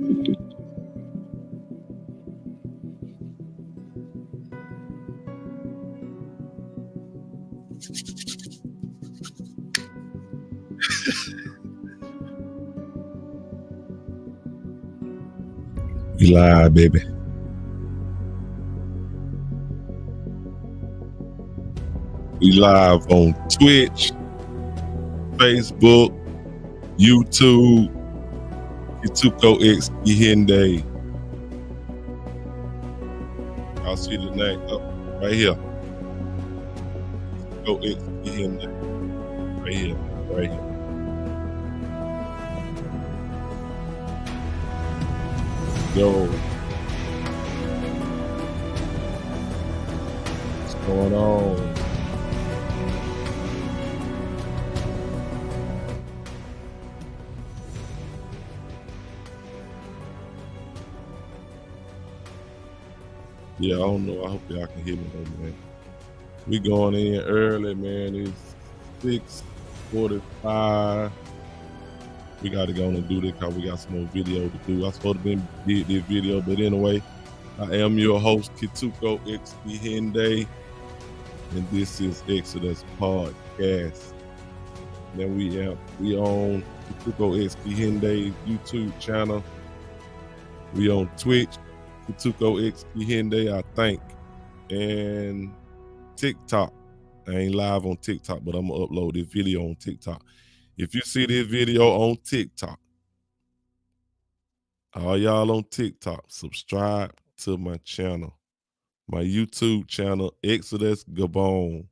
We live, baby. We live on Twitch, Facebook, YouTube, Kituko X Kehinde. Y'all see the name up right here. Kituko X Kehinde. Right here. Right here. Yo. What's going on? Yeah, I don't know. I hope y'all can hear me though, man. We going in early, man. It's 6:45. We got to go and do this because we got some more video to do. I supposed to did this video, but anyway, I am your host, Kituko X Kehinde, and this is Exodus Podcast. Then we on Kituko X Kehinde YouTube channel. We on Twitch, Kituko X Kehinde, I think, and TikTok. I ain't live on TikTok, but I'm gonna upload this video on TikTok. If you see this video on TikTok, all y'all on TikTok, subscribe to my channel, my YouTube channel, Exodus Gabon,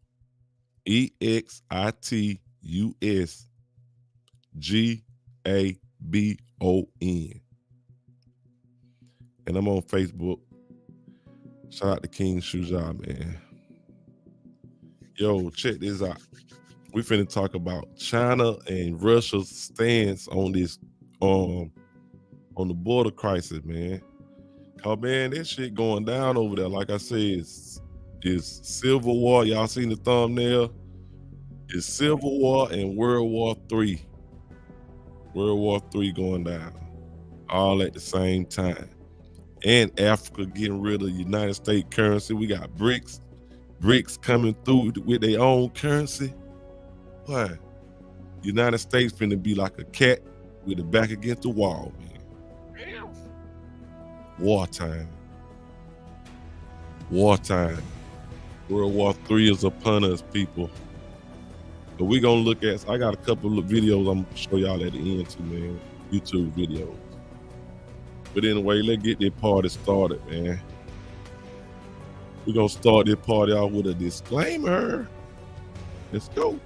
EXITUSGABON. And I'm on Facebook. Shout out to King Shuja, man. Yo, check this out. We finna talk about China and Russia's stance on this, on the border crisis, man. Cause man, that shit going down over there. Like I said, it's civil war. Y'all seen the thumbnail? It's civil war and World War III. World War III going down, all at the same time. And Africa getting rid of United States currency. We got BRICS coming through with their own currency. Why? United States finna be like a cat with the back against the wall, man. Wartime. Wartime. World War III is upon us, people. But we gonna look at, I got a couple of videos I'm gonna show y'all at the end too, man. YouTube videos. But anyway, let's get this party started, man. We're gonna start this party out with a disclaimer. Let's go.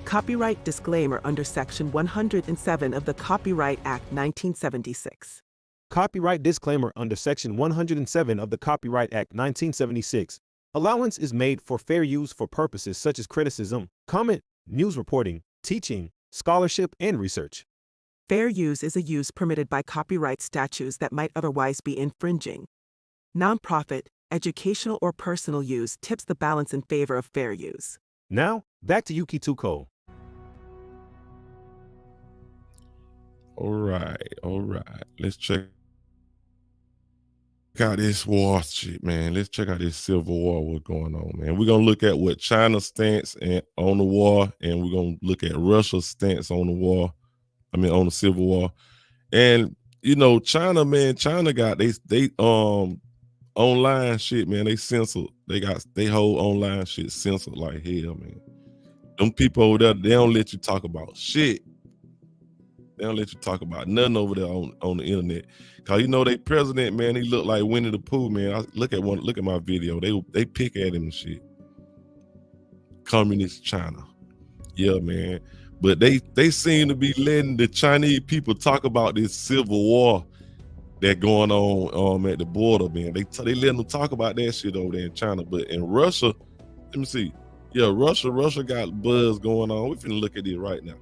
Copyright disclaimer under Section 107 of the Copyright Act 1976. Copyright disclaimer under Section 107 of the Copyright Act 1976. Allowance is made for fair use for purposes such as criticism, comment, news reporting, teaching, scholarship, and research. Fair use is a use permitted by copyright statutes that might otherwise be infringing. Nonprofit, educational, or personal use tips the balance in favor of fair use. Now, back to you, Kituko. All right. Let's check out this war shit, man. Let's check out this civil war, what's going on, man. We're gonna look at what China's stance on the war, and we're gonna look at Russia's stance on the war. On the civil war. And you know, China, man, China got they online shit, man. They censored. They got they whole online shit censored like hell, man. Them people over there, they don't let you talk about shit. They don't let you talk about nothing over there on the internet. Cause you know they president, man, he look like Winnie the Pooh, man. Look at my video. They pick at him and shit. Communist China. Yeah, man. But they seem to be letting the Chinese people talk about this civil war that going on at the border, man. They letting them talk about that shit over there in China. But in Russia, let me see. Yeah, Russia got buzz going on. We finna look at it right now.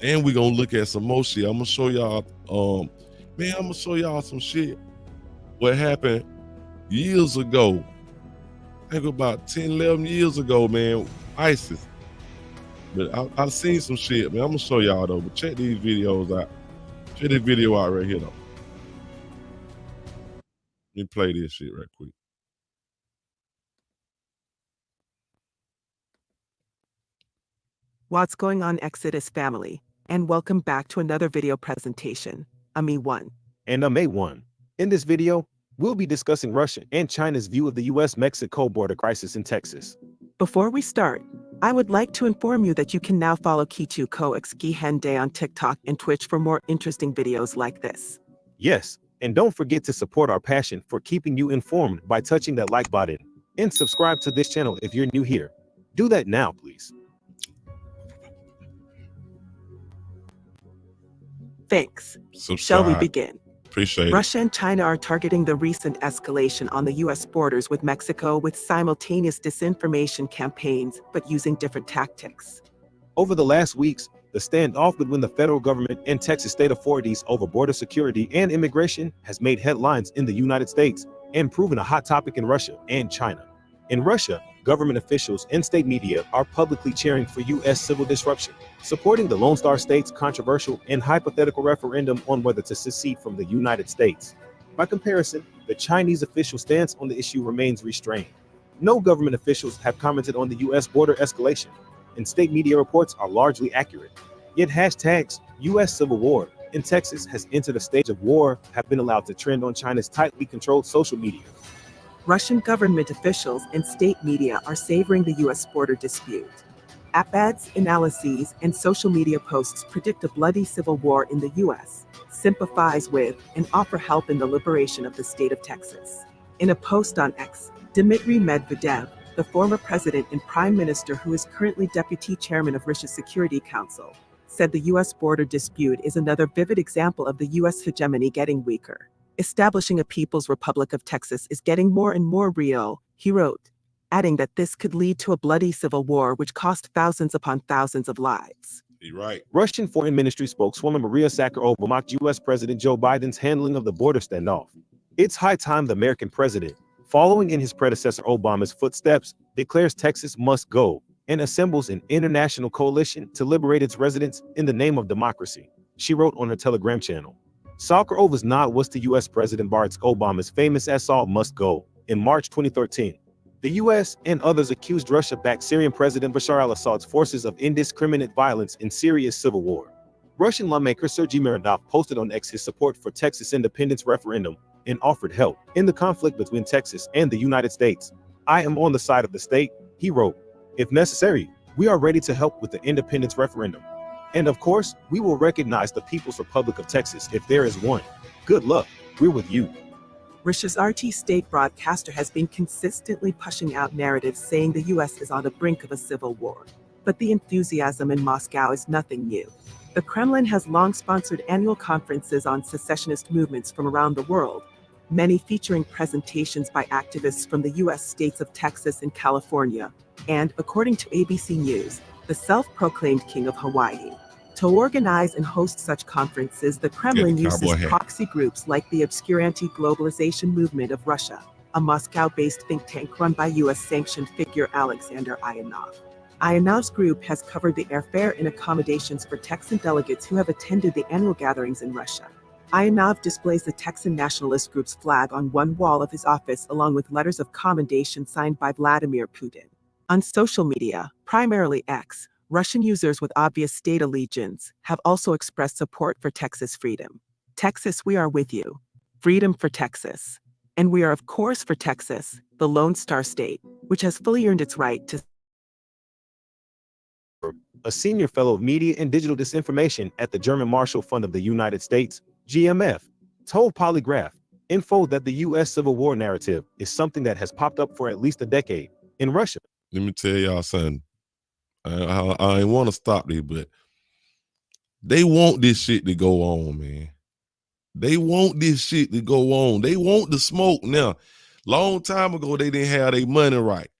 And we gonna look at some more shit. I'm gonna show y'all, man, I'm gonna show y'all some shit. What happened years ago. I think about 10, 11 years ago, man, ISIS. But I've seen some shit, man. I'm gonna show y'all though, but check these videos out. Check this video out right here, though. Let me play this shit right quick. What's going on, Exodus family? And welcome back to another video presentation. I'm E1. And I'm A1. In this video, we'll be discussing Russia and China's view of the US-Mexico border crisis in Texas. Before we start, I would like to inform you that you can now follow Kituko x Kehinde on TikTok and Twitch for more interesting videos like this. Yes, and don't forget to support our passion for keeping you informed by touching that like button and subscribe to this channel if you're new here. Do that now, please. Thanks. Subscribe. Shall we begin? Appreciate it. Russia and China are targeting the recent escalation on the U.S. borders with Mexico with simultaneous disinformation campaigns, but using different tactics. Over the last weeks, the standoff between the federal government and Texas state authorities over border security and immigration has made headlines in the United States and proven a hot topic in Russia and China. In Russia, government officials and state media are publicly cheering for U.S. civil disruption, supporting the Lone Star State's controversial and hypothetical referendum on whether to secede from the United States. By comparison, the Chinese official stance on the issue remains restrained. No government officials have commented on the U.S. border escalation, and state media reports are largely accurate. Yet hashtags U.S. Civil War in Texas has entered a stage of war have been allowed to trend on China's tightly controlled social media. Russian government officials and state media are savoring the U.S. border dispute. App ads, analyses, and social media posts predict a bloody civil war in the U.S., sympathize with, and offer help in the liberation of the state of Texas. In a post on X, Dmitry Medvedev, the former president and prime minister who is currently deputy chairman of Russia's Security Council, said the U.S. border dispute is another vivid example of the U.S. hegemony getting weaker. Establishing a People's Republic of Texas is getting more and more real, he wrote, adding that this could lead to a bloody civil war which cost thousands upon thousands of lives. You're right. Russian Foreign Ministry spokeswoman Maria Zakharova mocked U.S. President Joe Biden's handling of the border standoff. It's high time the American president, following in his predecessor Obama's footsteps, declares Texas must go and assembles an international coalition to liberate its residents in the name of democracy, she wrote on her Telegram channel. Zakharova's nod was to U.S. President Barack Obama's famous "Assad must go" in March 2013. The U.S. and others accused Russia-backed Syrian President Bashar al-Assad's forces of indiscriminate violence in Syria's civil war. Russian lawmaker Sergei Mironov posted on X his support for Texas independence referendum and offered help in the conflict between Texas and the United States. "I am on the side of the state," he wrote. "If necessary, we are ready to help with the independence referendum. And of course, we will recognize the People's Republic of Texas if there is one. Good luck, we're with you." Russia's RT state broadcaster has been consistently pushing out narratives saying the U.S. is on the brink of a civil war. But the enthusiasm in Moscow is nothing new. The Kremlin has long sponsored annual conferences on secessionist movements from around the world, many featuring presentations by activists from the U.S. states of Texas and California, and, according to ABC News, the self-proclaimed King of Hawaii. To organize and host such conferences, the Kremlin uses proxy groups like the obscure anti-globalization movement of Russia, a Moscow-based think tank run by U.S.-sanctioned figure Alexander Ionov. Ionov's group has covered the airfare and accommodations for Texan delegates who have attended the annual gatherings in Russia. Ionov displays the Texan nationalist group's flag on one wall of his office along with letters of commendation signed by Vladimir Putin. On social media, primarily X, Russian users with obvious state allegiance have also expressed support for Texas freedom. "Texas, we are with you. Freedom for Texas. And we are of course for Texas, the Lone Star State, which has fully earned its right to..." A senior fellow of media and digital disinformation at the German Marshall Fund of the United States, GMF, told Polygraph Info that the U.S. Civil War narrative is something that has popped up for at least a decade in Russia. Let me tell y'all something. I ain't want to stop this, but they want this shit to go on, man. They want this shit to go on. They want the smoke now. Long time ago, they didn't have their money right.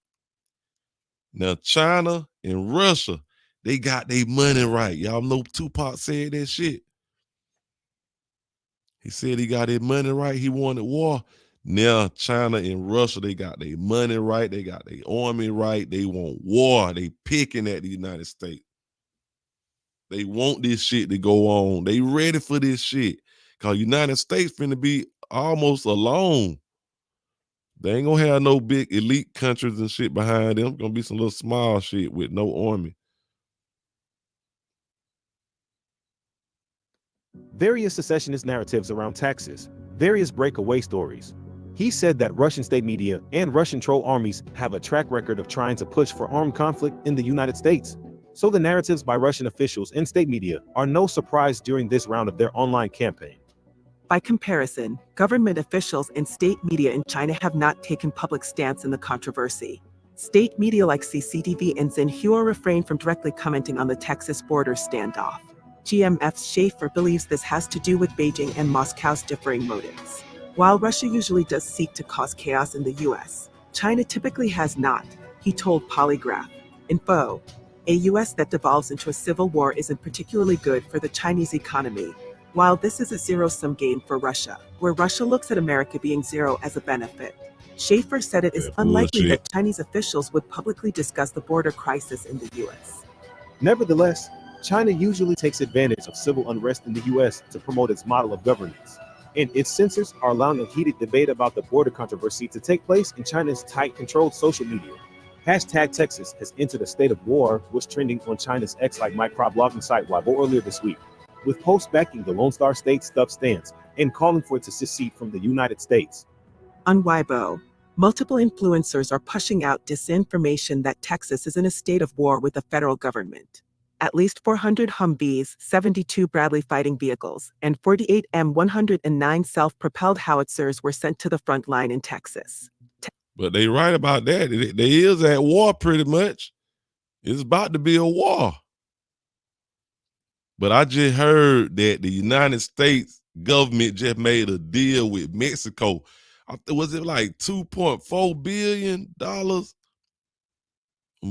Now, China and Russia, they got their money right. Y'all know Tupac said that shit. He said he got his money right. He wanted war. Now, China and Russia, they got their money right. They got their army right. They want war. They picking at the United States. They want this shit to go on. They ready for this shit. Cause United States finna be almost alone. They ain't gonna have no big elite countries and shit behind them. Gonna be some little small shit with no army. Various secessionist narratives around Texas, various breakaway stories. He said that Russian state media and Russian troll armies have a track record of trying to push for armed conflict in the United States. So the narratives by Russian officials and state media are no surprise during this round of their online campaign. By comparison, government officials and state media in China have not taken public stance in the controversy. State media like CCTV and Xinhua refrain from directly commenting on the Texas border standoff. GMF's Schaefer believes this has to do with Beijing and Moscow's differing motives. While Russia usually does seek to cause chaos in the US, China typically has not, he told Polygraph Info. A US that devolves into a civil war isn't particularly good for the Chinese economy. While this is a zero-sum game for Russia, where Russia looks at America being zero as a benefit, Schaefer said it is unlikely that Chinese officials would publicly discuss the border crisis in the US. Nevertheless, China usually takes advantage of civil unrest in the US to promote its model of governance, and its censors are allowing a heated debate about the border controversy to take place in China's tight controlled social media. Hashtag Texas has entered a state of war was trending on China's X-like microblogging site Weibo earlier this week, with posts backing the Lone Star State stuff stance and calling for it to secede from the United States. On Weibo, multiple influencers are pushing out disinformation that Texas is in a state of war with the federal government. At least 400 Humvees, 72 Bradley fighting vehicles, and 48 M109 self-propelled howitzers were sent to the front line in Texas. But they right about that. They is at war pretty much. It's about to be a war. But I just heard that the United States government just made a deal with Mexico. Was it like $2.4 billion on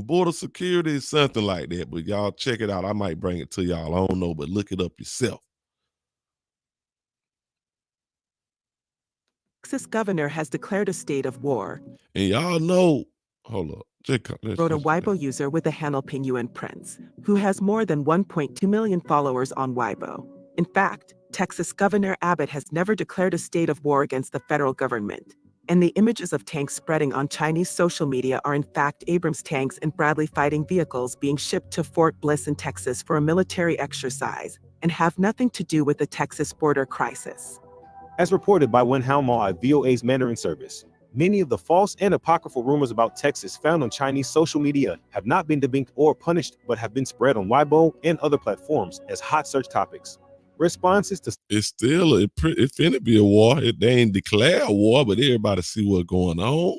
border security, something like that? But y'all check it out. I might bring it to y'all. I don't know, but look it up yourself. Texas governor has declared a state of war. And y'all know, hold up. Wrote a Weibo user with the handle Pinguin Prince, who has more than 1.2 million followers on Weibo. In fact, Texas Governor Abbott has never declared a state of war against the federal government. And the images of tanks spreading on Chinese social media are in fact Abrams tanks and Bradley fighting vehicles being shipped to Fort Bliss in Texas for a military exercise, and have nothing to do with the Texas border crisis. As reported by Wen Haomao at VOA's Mandarin service, many of the false and apocryphal rumors about Texas found on Chinese social media have not been debunked or punished, but have been spread on Weibo and other platforms as hot search topics. Responses to it's still it finna be a war. They ain't declare a war, but everybody see what's going on.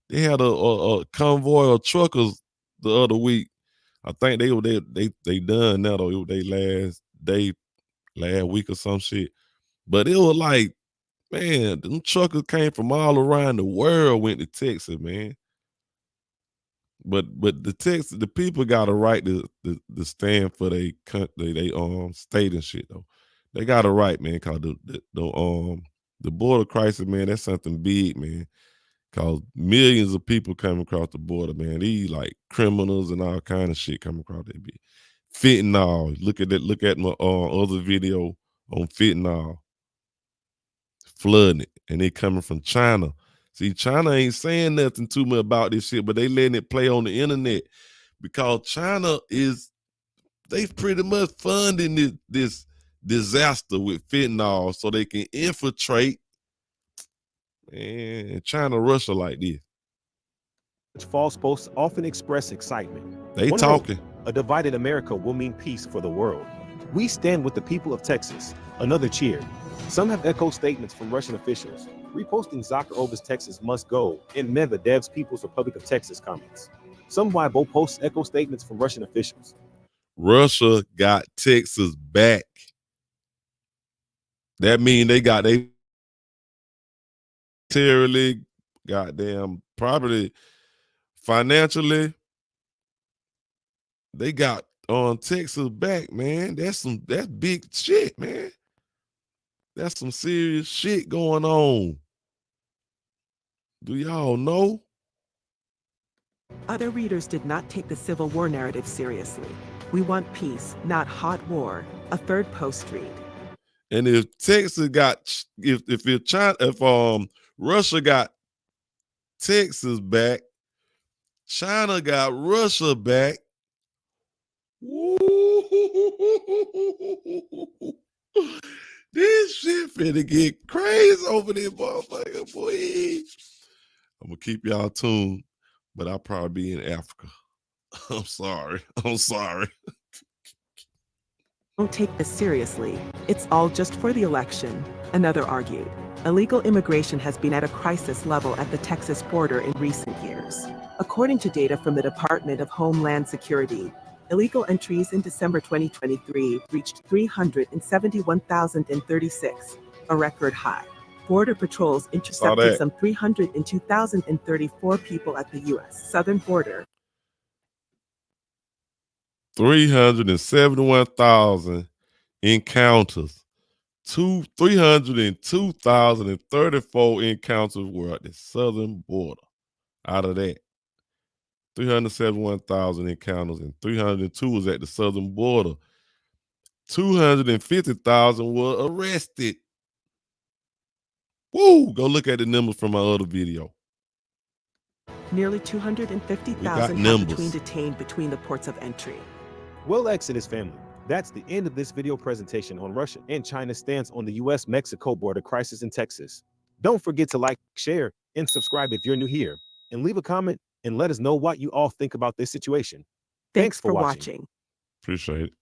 They had a convoy of truckers the other week. I think they done that or they last week or some shit. But it was like, man, them truckers came from all around the world, went to Texas, man. But the people got a right to stand for they state and shit though. They got a right, man, cause the border crisis, man, that's something big, man. Cause millions of people come across the border, man. These like criminals and all kind of shit come across that bitch. Fentanyl. Look at my other video on fentanyl. Flooding it. And they coming from China. See, China ain't saying nothing too much about this shit, but they letting it play on the internet because China they pretty much funding this disaster with fentanyl so they can infiltrate and China, Russia like this. False posts often express excitement. They talking. A divided America will mean peace for the world. We stand with the people of Texas. Another cheer. Some have echoed statements from Russian officials, reposting Zakharova's Texas must go and Medvedev's People's Republic of Texas comments. Some Weibo posts echo statements from Russian officials. Russia got Texas back. That mean they got they militarily, goddamn, probably financially, they got on Texas back, man. That's big shit, man. That's some serious shit going on. Do y'all know? Other readers did not take the Civil War narrative seriously. We want peace, not hot war. A third post read. And if Texas got if Russia got Texas back, China got Russia back. Woo! This shit finna get crazy over there, motherfucker, boy. I'm gonna keep y'all tuned, but I'll probably be in Africa. I'm sorry. I'm sorry. Don't take this seriously. It's all just for the election, another argued. Illegal immigration has been at a crisis level at the Texas border in recent years. According to data from the Department of Homeland Security, illegal entries in December 2023 reached 371,036, a record high. Border patrols intercepted some 302,034 people at the U.S. southern border. 371,000 encounters. 302,034 encounters were at the southern border. Out of that, 371,000 encounters and 302 was at the southern border. 250,000 were arrested. Woo! Go look at the numbers from my other video. Nearly 250,000 have been detained between the ports of entry. Well, Exodus family, that's the end of this video presentation on Russia and China's stance on the U.S.-Mexico border crisis in Texas. Don't forget to like, share, and subscribe if you're new here, and leave a comment and let us know what you all think about this situation. Thanks for watching. Appreciate it.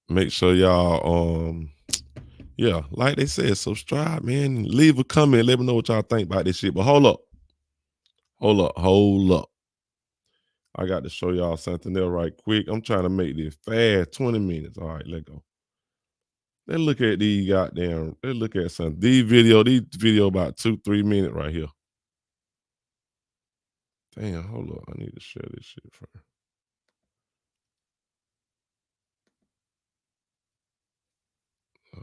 Make sure y'all, yeah, like they said, subscribe, man. Leave a comment. Let me know what y'all think about this shit. But hold up. I got to show y'all something else right quick. I'm trying to make this fast. 20 minutes. All right, let go. Let's look at these goddamn. Let's look at something. These video about 2-3 minutes right here. Damn, hold up. I need to share this shit first.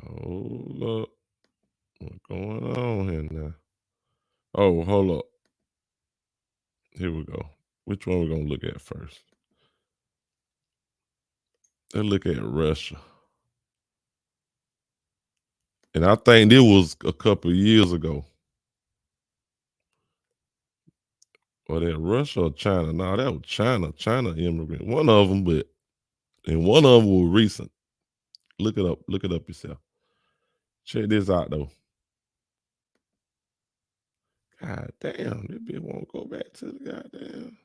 Hold up. What's going on here now? Oh, hold up. Here we go. Which one we gonna look at first? Let's look at Russia. And I think this was a couple of years ago. Or that Russia or China? No, that was China. China immigrant. One of them, and one of them was recent. Look it up. Look it up yourself. Check this out though. God damn, this bitch won't go back to the goddamn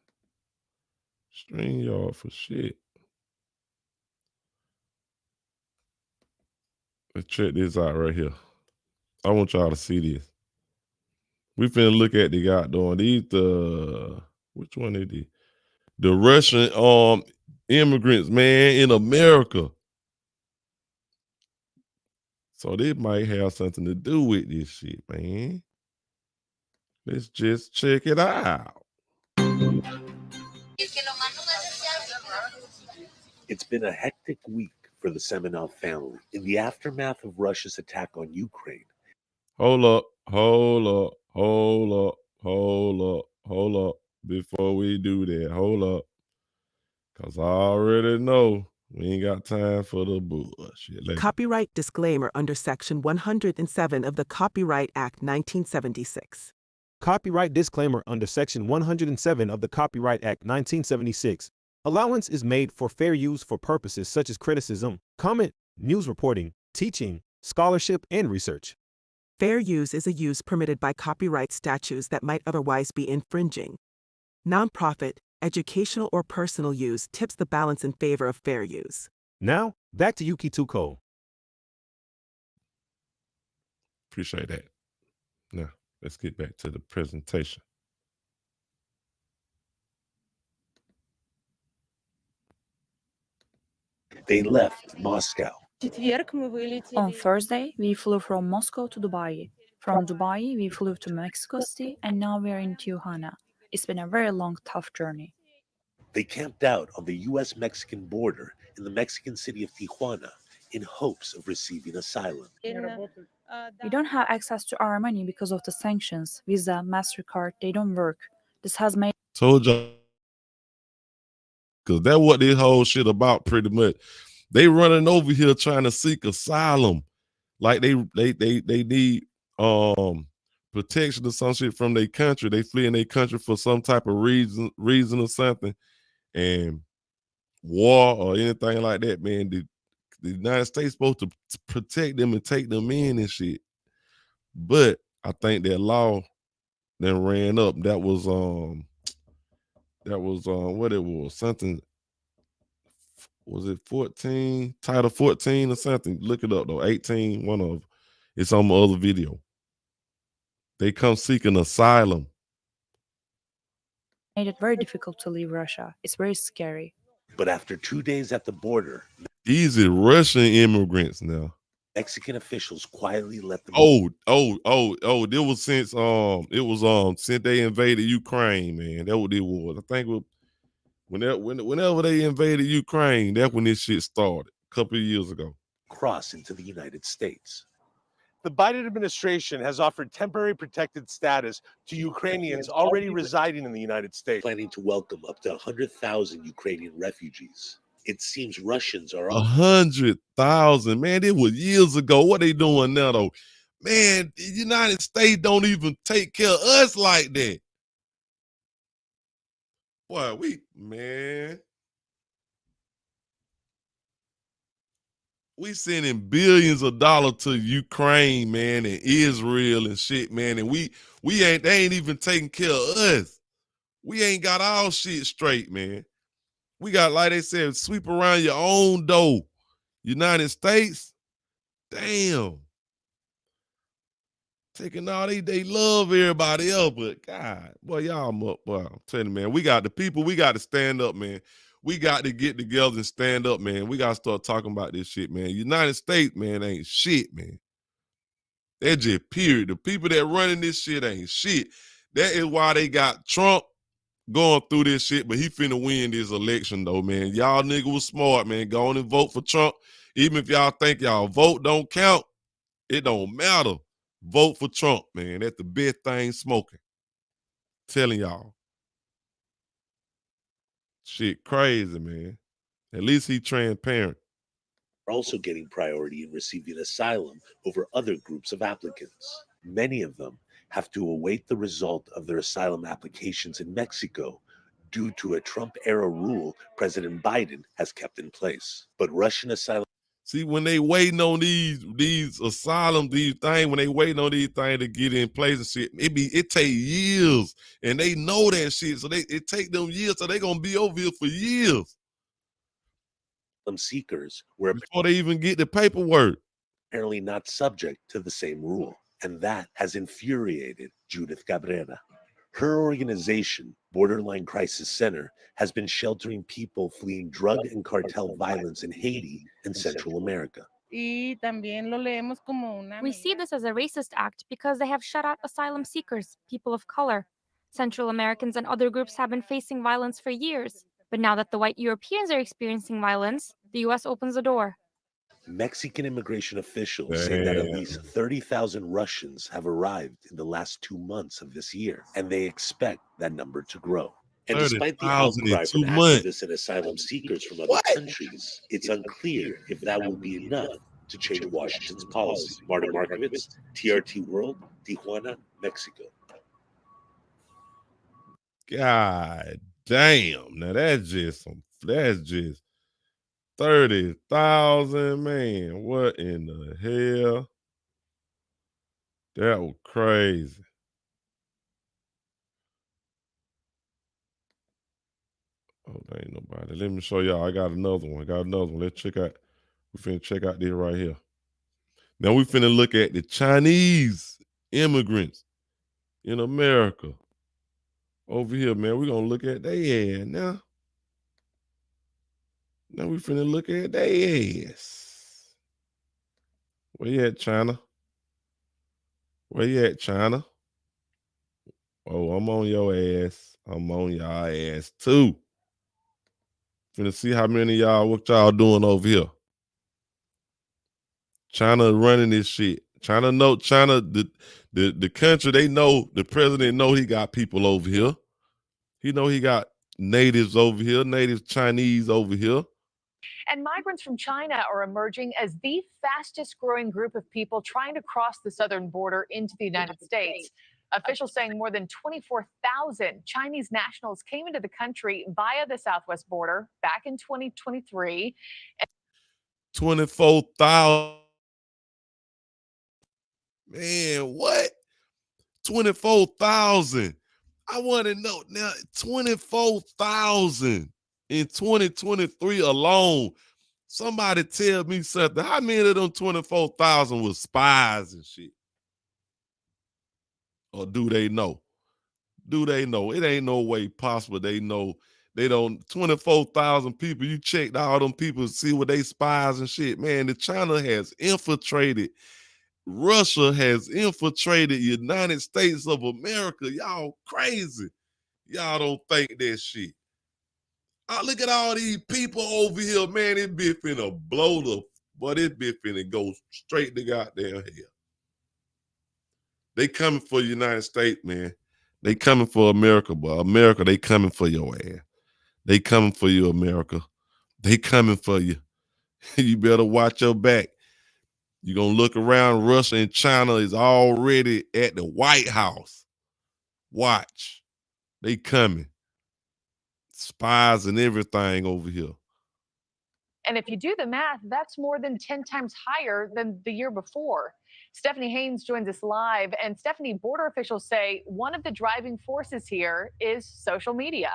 StreamYard for shit. Let's check this out right here. I want y'all to see this. We finna look at the goddamn which one is these? The Russian immigrants, man, in America. So they might have something to do with this shit, man. Let's just check it out. It's been a hectic week for the Semenov family in the aftermath of Russia's attack on Ukraine. Hold up. Before we do that, hold up. Because I already know we ain't got time for the bullshit. Copyright disclaimer under Section 107 of the Copyright Act 1976. Copyright disclaimer under Section 107 of the Copyright Act 1976. Allowance is made for fair use for purposes such as criticism, comment, news reporting, teaching, scholarship, and research. Fair use is a use permitted by copyright statutes that might otherwise be infringing. Nonprofit, educational, or personal use tips the balance in favor of fair use. Now, back to you, Kituko. Appreciate that. Now, let's get back to the presentation. They left Moscow. On Thursday, we flew from Moscow to Dubai. From Dubai, we flew to Mexico City, and now we're in Tijuana. It's been a very long, tough journey. They camped out on the U.S.-Mexican border in the Mexican city of Tijuana in hopes of receiving asylum. We don't have access to our money because of the sanctions. Visa, MasterCard, they don't work. This has made Told y'all seekers. That's what this whole shit about pretty much. They running over here trying to seek asylum. Like they need protection or some shit from their country. They flee in their country for some type of reason or something. And war or anything like that, man, the United States supposed to protect them and take them in and shit. But I think that law then ran up. That was what it was, something, was it 14, title 14 or something? Look it up though. 18, one of, it's on my other video. They come seeking asylum. Made it very difficult to leave Russia. It's very scary. But after 2 days at the border, These are Russian immigrants now. Mexican officials quietly let them. There was since since they invaded Ukraine, man. That's what it was. I think whenever they invaded Ukraine, that's when this shit started a couple of years ago. Cross into the United States. The Biden administration has offered temporary protected status to Ukrainians already residing in the United States, planning to welcome up to 100,000 Ukrainian refugees. It seems Russians are 100,000, man. It was years ago. What they doing now, though? Man, the United States don't even take care of us like that. Boy, we sending billions of dollars to Ukraine, man, and Israel and shit, man, and they ain't even taking care of us. We ain't got our shit straight, man. We got, like they said, sweep around your own door. United States, damn. Taking all they love everybody else, but God, boy, y'all up, boy. I'm telling you, man, we got the people, we got to stand up, man. We got to get together and stand up, man. We got to start talking about this shit, man. United States, man, ain't shit, man. They're just period. The people that running this shit ain't shit. That is why they got Trump going through this shit, but he finna win this election, though, man. Y'all nigga was smart, man. Go on and vote for Trump. Even if y'all think y'all vote don't count, it don't matter. Vote for Trump, man. That's the best thing smoking. Telling y'all. Shit crazy, man. At least he transparent. Are also getting priority in receiving asylum over other groups of applicants. Many of them have to await the result of their asylum applications in Mexico due to a Trump-era rule President Biden has kept in place. But Russian asylum. See, when they waiting on these asylum, these things, when they waiting on these things to get in place and shit, it take years, and they know that shit, so it take them years, so they gonna be over here for years. Seekers were before they even get the paperwork. Apparently not subject to the same rule, and that has infuriated Judith Cabrera. Her organization, Borderline Crisis Center, has been sheltering people fleeing drug and cartel violence in Haiti and Central America. We see this as a racist act because they have shut out asylum seekers, people of color. Central Americans and other groups have been facing violence for years. But now that the white Europeans are experiencing violence, the U.S. opens the door. Mexican immigration officials say that at least 30,000 Russians have arrived in the last 2 months of this year, and they expect that number to grow. And despite the outcry from activists and asylum seekers from other countries, it's unclear if that will be enough to change Washington's policy. Marta Markovitz, TRT World, Tijuana, Mexico. God damn. Now that's just 30,000, man. What in the hell? That was crazy. Oh, there ain't nobody. Let me show y'all. I got another one. Let's check out. We finna check out this right here. Now we finna look at the Chinese immigrants in America. Over here, man. We're gonna look at their ass now. Now we finna look at their ass. Where you at, China? Where you at, China? Oh, I'm on your ass. I'm on y'all ass too. Finna see how many of y'all, what y'all doing over here. China running this shit. China, the country, they know, the president know he got people over here. He know he got natives over here, native Chinese over here. And migrants from China are emerging as the fastest growing group of people trying to cross the southern border into the United States. Officials saying more than 24,000 Chinese nationals came into the country via the southwest border back in 2023. 24,000. Man, what? 24,000. I want to know now, 24,000 in 2023 alone. Somebody tell me something. How many of them 24,000 was spies and shit? Or do they know? Do they know? It ain't no way possible they know. They don't. 24,000 people. You checked all them people to see what they spies and shit. Man, the China has infiltrated. Russia has infiltrated United States of America. Y'all crazy. Y'all don't think that shit. Look at all these people over here, man. It be finna blow the, but it be finna go straight to goddamn hell. They coming for the United States, man. They coming for America, but America, they coming for your ass. They coming for you, America. They coming for you. You better watch your back. You're going to look around. Russia and China is already at the White House. Watch. They coming. Spies and everything over here. And if you do the math, that's more than 10 times higher than the year before. Stephanie Haynes joins us live. And Stephanie, border officials say one of the driving forces here is social media.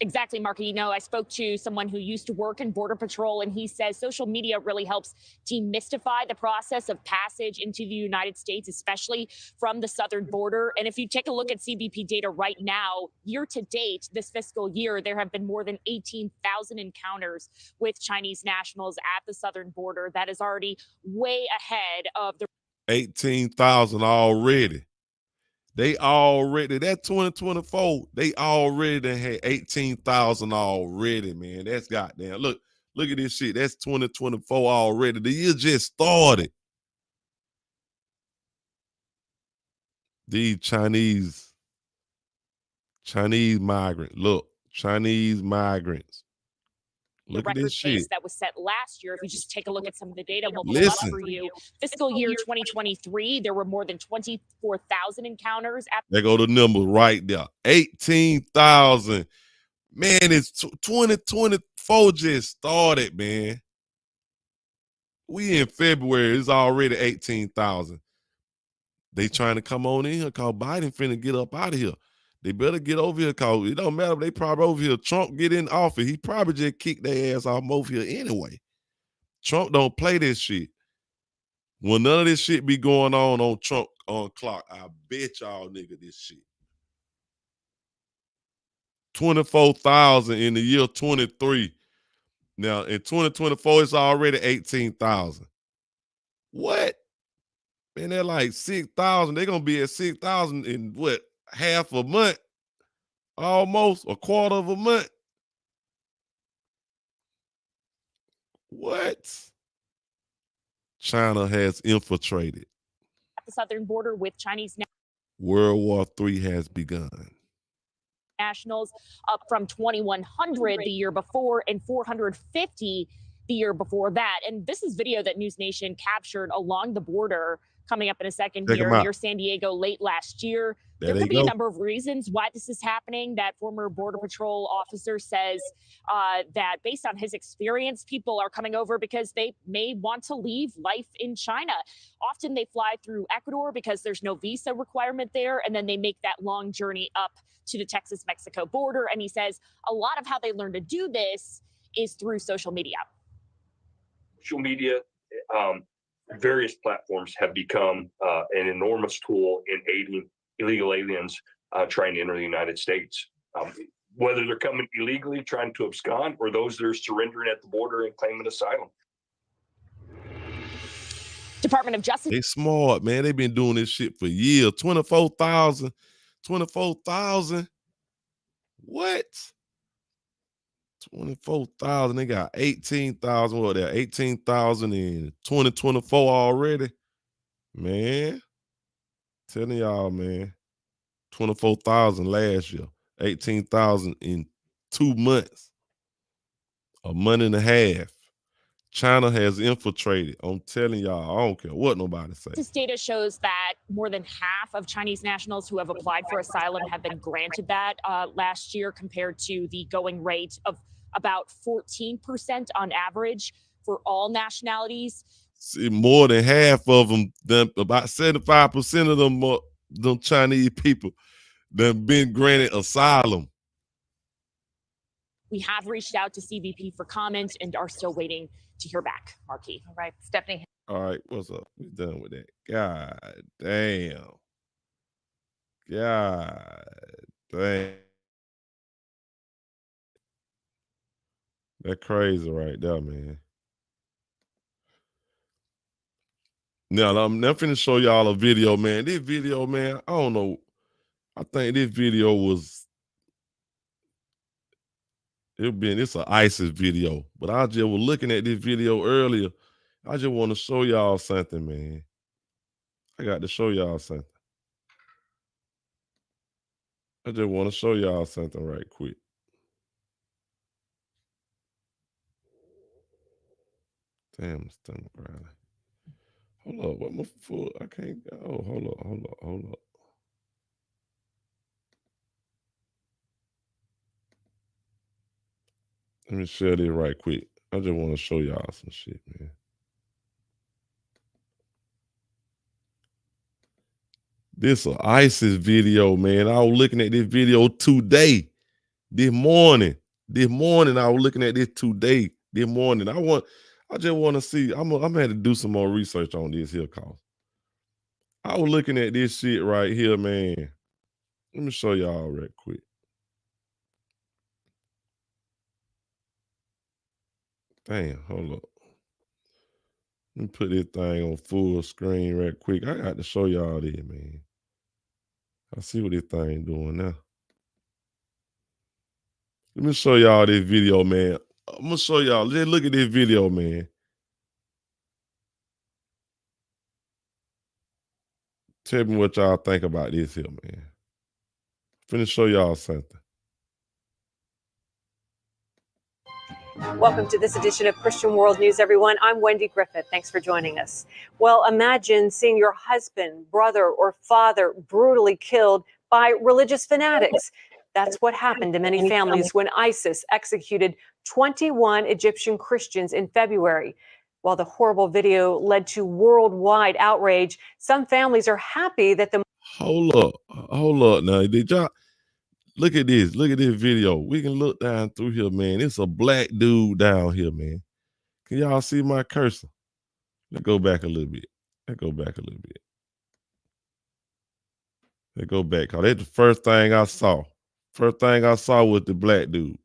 Exactly, Mark. You know, I spoke to someone who used to work in Border Patrol, and he says social media really helps demystify the process of passage into the United States, especially from the southern border. And if you take a look at CBP data right now, year to date, this fiscal year, there have been more than 18,000 encounters with Chinese nationals at the southern border. That is already way ahead of the 18,000 already. They already, that 2024, they already done had 18,000 already, man. That's goddamn. Look at this shit. That's 2024 already. The year just started. These Chinese migrants. Look, Chinese migrants. Look at record this shit. pace that was set last year. If you just take a look at some of the data, we'll pull up for you. Fiscal year 2023, there were more than 24,000 encounters. There go the number right there. 18,000. Man, it's 2024 just started, man. We in February. It's already 18,000. They trying to come on in here because Biden finna get up out of here. They better get over here because it don't matter if they probably over here. Trump get in office. He probably just kicked their ass off over here anyway. Trump don't play this shit. When none of this shit be going on Trump on clock, I bet y'all nigga this shit. 24,000 in the year 23. Now in 2024, it's already 18,000. What? Man, they're like 6,000. They're gonna be at 6,000 in what, half a month? Almost a quarter of a month. What? China has infiltrated. At the southern border with Chinese World War III has begun. nationals, up from 2,100 the year before and 450 the year before that. And this is video that News Nation captured along the border coming up in a second here near San Diego late last year. There could be a number of reasons why this is happening. That former Border Patrol officer says that based on his experience, people are coming over because they may want to leave life in China. Often they fly through Ecuador because there's no visa requirement there, and then they make that long journey up to the Texas-Mexico border. And he says a lot of how they learn to do this is through social media. Social media, various platforms have become an enormous tool in aiding illegal aliens trying to enter the United States. Whether they're coming illegally, trying to abscond, or those that are surrendering at the border and claiming asylum. Department of Justice. They smart, man. They've been doing this shit for years. 24,000. 24,000. What? 24,000. They got 18,000. What there? 18,000 in 2024 already. Man. Telling y'all, man. 24,000 last year. 18,000 in 2 months, a month and a half. China has infiltrated. I'm telling y'all, I don't care what nobody say. This data shows that more than half of Chinese nationals who have applied for asylum have been granted that last year, compared to the going rate of about 14% on average for all nationalities. See, more than half of them, about 75% of them Chinese people, that been granted asylum. We have reached out to CBP for comment and are still waiting to hear back. Marky. All right, Stephanie. All right, what's up? We done with that. God damn. God damn. That crazy right there, man. Now, I'm finna show y'all a video, man. This video, man, I don't know. I think this video was, it's an ISIS video. But I just was looking at this video earlier. I just want to show y'all something, man. I got to show y'all something. I just want to show y'all something right quick. Damn, stomach growling. Hold up, what my foot? I can't go. Oh, hold up. Let me share this right quick. I just want to show y'all some shit, man. This an ISIS video, man. I was looking at this video today, this morning. I was looking at this today, this morning. I just want to see. I'm gonna have to do some more research on this here, cause I was looking at this shit right here, man. Let me show y'all right quick. Damn, hold up. Let me put this thing on full screen right quick. I got to show y'all this, man. I see what this thing doing now. Let me show y'all this video, man. I'm gonna show y'all. Let's look at this video, man. Tell me what y'all think about this here, man. Finna show y'all something. Welcome to this edition of Christian World News, everyone. I'm Wendy Griffith. Thanks for joining us. Well, imagine seeing your husband, brother, or father brutally killed by religious fanatics. That's what happened to many families when ISIS executed 21 Egyptian Christians in February. While the horrible video led to worldwide outrage, some families are happy that the... Hold up now. Did y'all look at this? Look at this video. We can look down through here, man. It's a black dude down here, man. Can y'all see my cursor? Let's go back a little bit. Let's go back, cause that's the first thing I saw. First thing I saw was the black dude.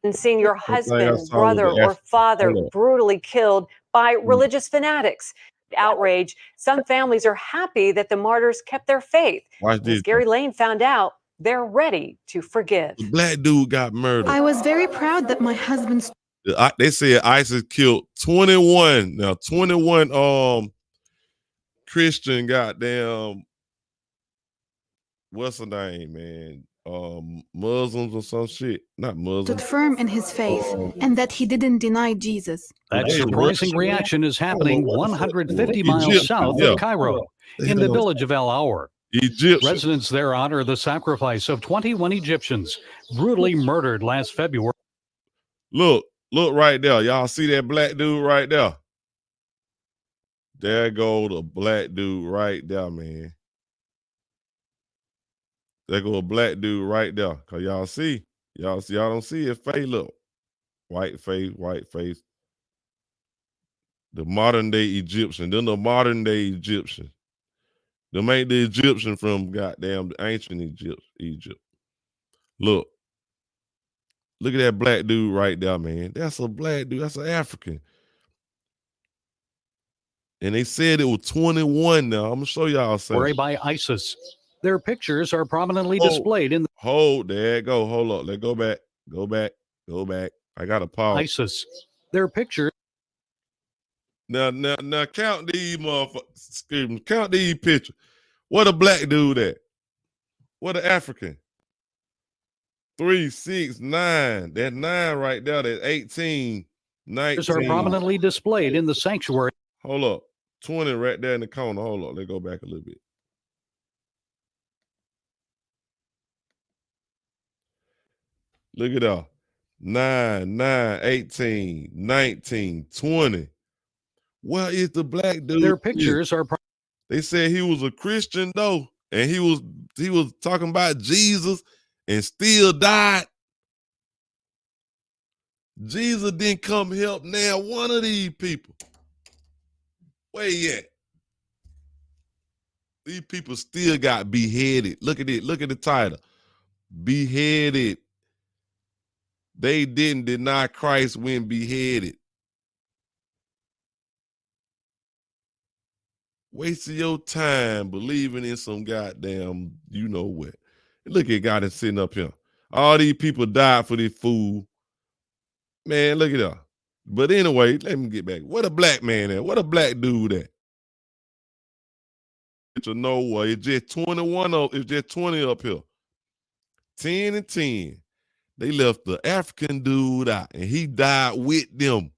And seeing your husband, brother, or father brutally killed by religious fanatics. Outrage. Some families are happy that the martyrs kept their faith. As Gary Lane found out, they're ready to forgive. The black dude got murdered. I was very proud that my husband... They said ISIS killed 21. Now, 21 Christian goddamn, what's the name, man? Muslims or some shit. Not Muslims. Stood firm in his faith and that he didn't deny Jesus. That surprising reaction is happening 150 miles south of Cairo, in the village of El Aour. Residents there honor the sacrifice of 21 Egyptians brutally murdered last February. Look right there. Y'all see that black dude right there? There go the black dude right there, man. There go a black dude right there. Cause y'all don't see his face. Look, white face. The modern day Egyptian. Then the modern day Egyptian. Them ain't the Egyptian from goddamn the ancient Egypt. Look at that black dude right there, man. That's a black dude. That's an African. And they said it was 21 now. I'm gonna show y'all something. By ISIS. Their pictures are prominently displayed in the... There it go. Hold up. Let's go back. Go back. I got to pause. ISIS. Their pictures. Now count these motherfuckers. Excuse me. Count these pictures. What a black dude at? What an African? 3, 6, 9. That 9 right there, that's 18, 19. Are prominently displayed in the sanctuary. Hold up. 20 right there in the corner. Hold up. Let's go back a little bit. Look at that. 9, 9, 18, 19, 20. Where is the black dude? Their pictures are. They said he was a Christian though, and he was talking about Jesus and still died. Jesus didn't come help now one of these people. Where he at? These people still got beheaded. Look at it. Look at the title. Beheaded. They didn't deny Christ when beheaded. Wasting your time believing in some goddamn you know what. Look at God is sitting up here. All these people died for this fool. Man, look at that. But anyway, let me get back. What a black man at? What a black dude at? To know what? It's just 21 up. It's just 20 up here. 10 and 10. They left the African dude out, and he died with them.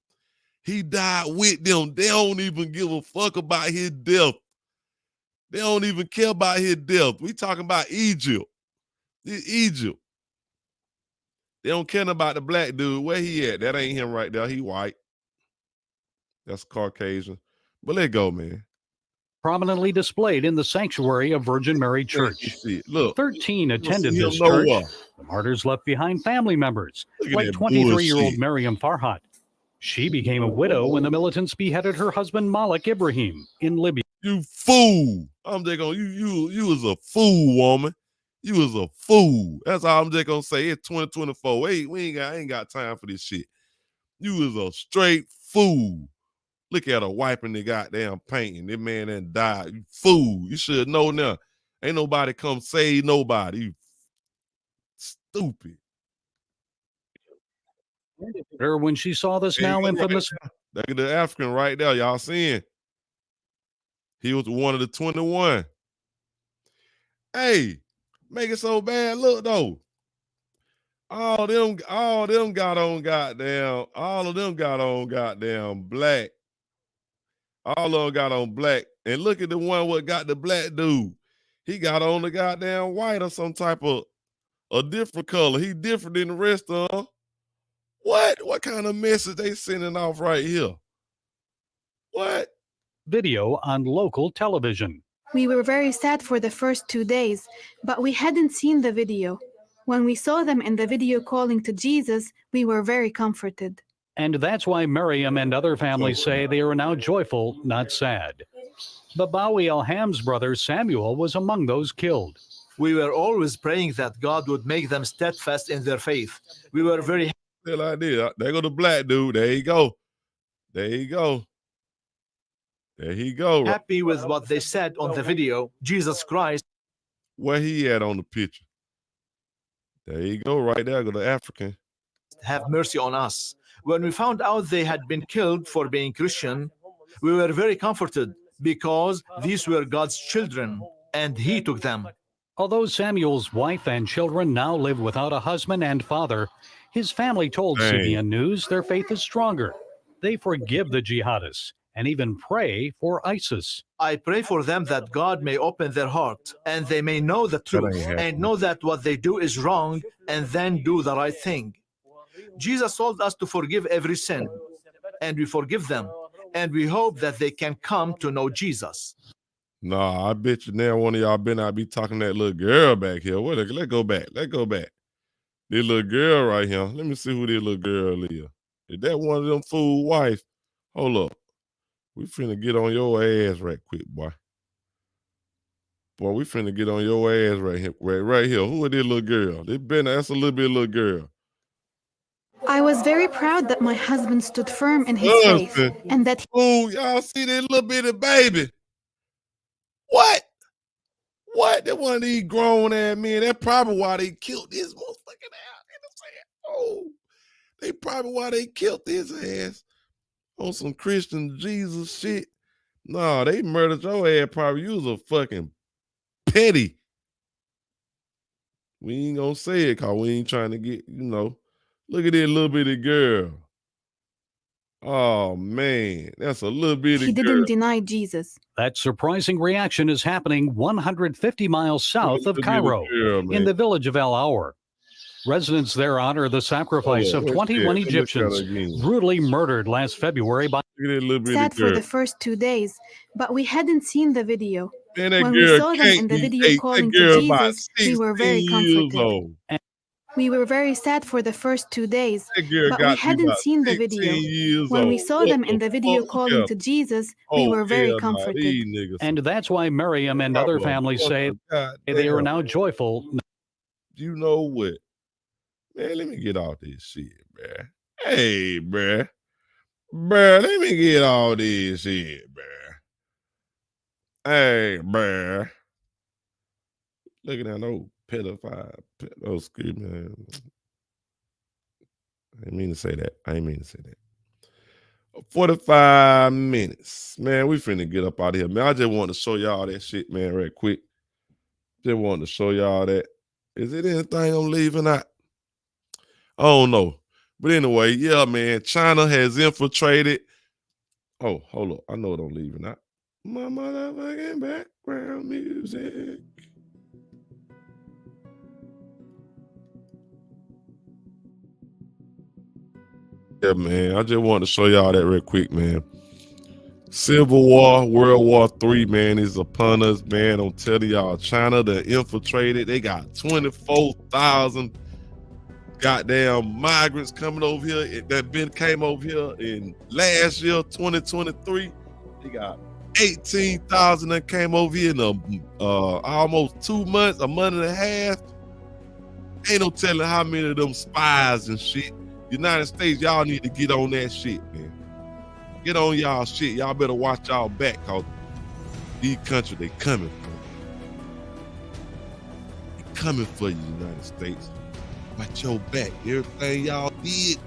He died with them. They don't even give a fuck about his death. They don't even care about his death. We talking about Egypt. Egypt. They don't care about the black dude. Where he at? That ain't him right there. He white. That's Caucasian. But let go, man. Prominently displayed in the sanctuary of Virgin Mary Church. Look, 13 attended this church. The martyrs left behind family members, like 23-year-old Miriam Farhat. She became a widow when the militants beheaded her husband Malik Ibrahim in Libya. You fool! I'm just gonna you was a fool, woman. You was a fool. That's all I'm just gonna say. It's 2024. I ain't got time for this shit. You was a straight fool. Look at her wiping the goddamn paint, and this man done died. You fool. You should know now. Ain't nobody come save nobody. You stupid. Her when she saw this now infamous. Look at the African right there. Y'all seeing? He was one of the 21. Hey, make it so bad. Look though. All of them got on goddamn black. All of them got on black. And look at the one what got the black dude. He got on the goddamn white or some type of a different color. He different than the rest of them. What kind of message they sending off right here? What? Video on local television. We were very sad for the first 2 days, but we hadn't seen the video. When we saw them in the video calling to Jesus, we were very comforted. And that's why Miriam and other families say they are now joyful, not sad. Babawi Alham's brother Samuel was among those killed. We were always praying that God would make them steadfast in their faith. We were very like this. There go the black dude. There you go. There you go. There he go. Happy with what they said on the video. Jesus Christ. Where he at on the picture? There you go. Right there go the African. Have mercy on us. When we found out they had been killed for being Christian, we were very comforted because these were God's children and he took them. Although Samuel's wife and children now live without a husband and father, his family told CBN News their faith is stronger. They forgive the jihadists and even pray for ISIS. I pray for them that God may open their heart and they may know the truth and know that what they do is wrong and then do the right thing. Jesus told us to forgive every sin, and we forgive them, and we hope that they can come to know Jesus. Nah, I bet you now one of y'all better not be talking to that little girl back here. Let's go back. Let's go back. This little girl right here. Let me see who this little girl is. Is that one of them fool wife? Hold up. We finna get on your ass right quick, boy. Boy, we finna get on your ass right here. Right here. Who is this little girl? That's a little bit little girl. I was very proud that my husband stood firm in his faith and that Oh, y'all see that little bitty baby? What? That one of these grown ass men. That's probably why they killed this motherfucking ass. Oh, they probably why they killed his ass on some Christian Jesus shit. No, they murdered your ass. Probably you was a fucking petty. We ain't gonna say it because we ain't trying to get, look at that little bitty girl. Oh, man, that's a little bitty He girl. didn't deny Jesus. That surprising reaction is happening 150 miles south of Cairo, in the village of El Aour. Residents there honor the sacrifice of 21 Egyptians brutally murdered last February by... Sad for the first 2 days, but we hadn't seen the video. Man, that when we girl saw them in the video calling to Jesus, we were very comforted. We were very sad for the first 2 days, but we hadn't seen the video. When we saw them in the video calling to Jesus, we were very comforted. And that's why Miriam and other families say they are now joyful. You know what? Man, let me get off this shit, bruh. Hey, bruh. Bruh, let me get all this shit, bruh. Hey, bruh. Look at that old pedophile. Excuse me. I didn't mean to say that. 45 minutes. Man, we finna get up out of here. Man, I just want to show y'all that shit, man, right quick. Just wanted to show y'all that. Is it anything I'm leaving out? I don't know. But anyway, yeah, man, China has infiltrated. Oh, hold up. I know it I'm leaving out. My motherfucking background music. Yeah, man, I just wanted to show y'all that real quick, man. Civil War, World War III, man, is upon us, man. I'm telling y'all, China, they infiltrated. They got 24,000 goddamn migrants coming over here that came over here in last year, 2023. They got 18,000 that came over here in almost 2 months, a month and a half. Ain't no telling how many of them spies and shit. United States, y'all need to get on that shit, man. Get on y'all shit. Y'all better watch y'all back, cause these countries, they coming for you. They coming for you, United States. Watch your back. Everything y'all did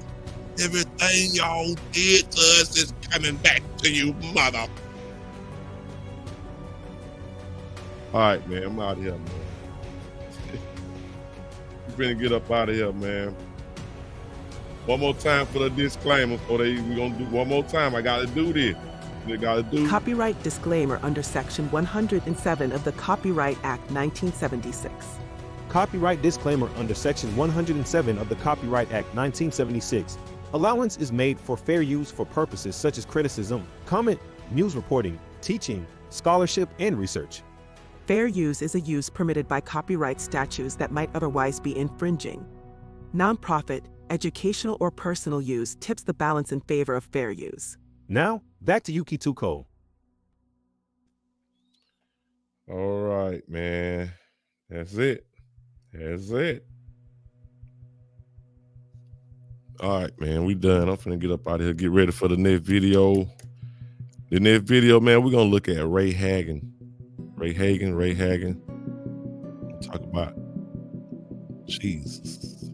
to us is coming back to you, mother. All right, man, I'm out of here, man. We're gonna get up out of here, man. One more time for the disclaimer. We're gonna do one more time. I gotta do this. Copyright disclaimer under Section 107 of the Copyright Act 1976. Copyright disclaimer under Section 107 of the Copyright Act 1976. Allowance is made for fair use for purposes such as criticism, comment, news reporting, teaching, scholarship, and research. Fair use is a use permitted by copyright statutes that might otherwise be infringing. Nonprofit, educational, or personal use tips the balance in favor of fair use. Now, back to you, Kituko. All right, man. That's it. All right, man. We done. I'm finna get up out of here. Get ready for the next video. The next video, man, we're gonna look at Ray Hagen. Talk about Jesus.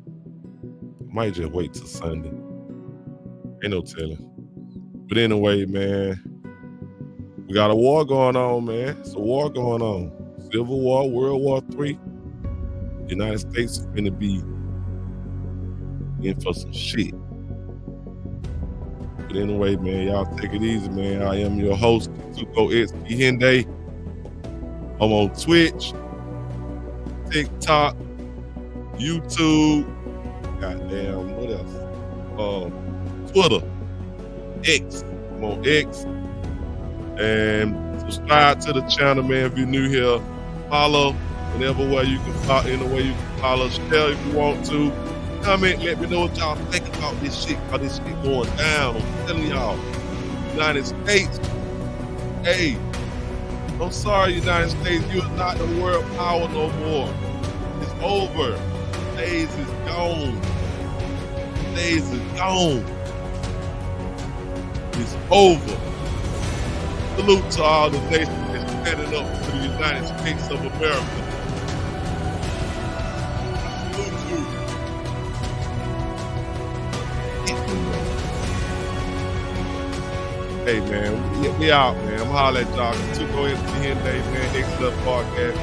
Might just wait till Sunday. Ain't no telling. But anyway, man, we got a war going on, man. It's a war going on. Civil War, World War III. The United States is gonna be in for some shit. But anyway, man, y'all take it easy, man. I am your host, Kituko X Kehinde. I'm on Twitch, TikTok, YouTube, goddamn, what else? Twitter, X. I'm on X. And subscribe to the channel, man. If you're new here, follow anywhere you can follow. Share if you want to. Comment, let me know what y'all think about this shit, how this shit going down. I'm telling y'all, United States, hey, I'm sorry, United States, you're not the world power no more. It's over. Days is gone. It's over. Salute to all the nations that's standing up to the United States of America. Salute you. Hey, man, we out, man. I'm hollering at y'all. Kituko X Kehinde, man. Excellent podcast.